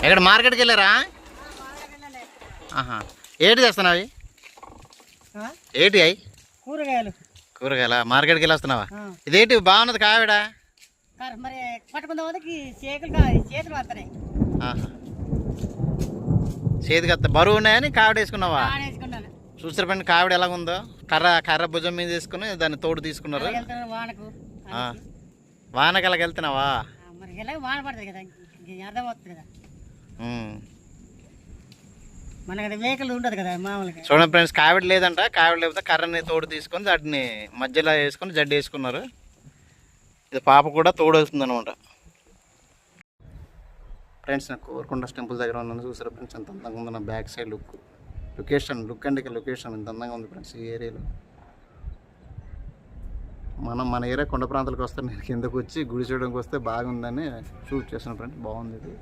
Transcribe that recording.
ఎక్కడ మార్కెట్కి వెళ్ళారా? ఆహా, ఏంటి చేస్తున్నావు? ఏంటి అవి? కూరగాయలు. కూరగాయల మార్కెట్కి వెళ్ళి వస్తున్నావా? ఇదేంటి బాగున్నది కావిడ? మరి పట్టుకుందాం చేతులు వస్తున్నాయి. చేతికి వస్తా బరువు ఉన్నాయని కావిడ వేసుకున్నావా? చూసారు పండి కావిడ ఎలాగుందో, కర్ర భుజం మీద తీసుకుని దాన్ని తోడు తీసుకున్నారు. వానకి అలాగ వెళ్తున్నావా? వాన పడుతుంది కదా, అర్థం అవుతుంది కదా, మనకి వెహికల్ ఉండదు కదా మామూలుగా. చూడండి ఫ్రెండ్స్, కావిడ లేదంట. కావిడ లేకపోతే కర్రని తోడు తీసుకొని వాటిని మధ్యలో వేసుకొని జడ్డు వేసుకున్నారు. ఇది పాప కూడా తోడు వస్తుంది అనమాట. ఫ్రెండ్స్, నాకు కోరుకొండ టెంపుల్ దగ్గర ఉన్నాను. చూసారా ఫ్రెండ్స్ ఎంత అందంగా ఉందో. నా బ్యాక్ సైడ్ లుక్ అండి లొకేషన్ ఎంత అందంగా ఉంది ఫ్రెండ్స్. ఈ ఏరియాలో మన ఏరియా కొండ ప్రాంతాలకు వస్తే నేను కిందకు వచ్చి గుడి చూడడానికి వస్తే బాగుందని షూట్ చేస్తున్నాను ఫ్రెండ్స్. బాగుంది ఇది.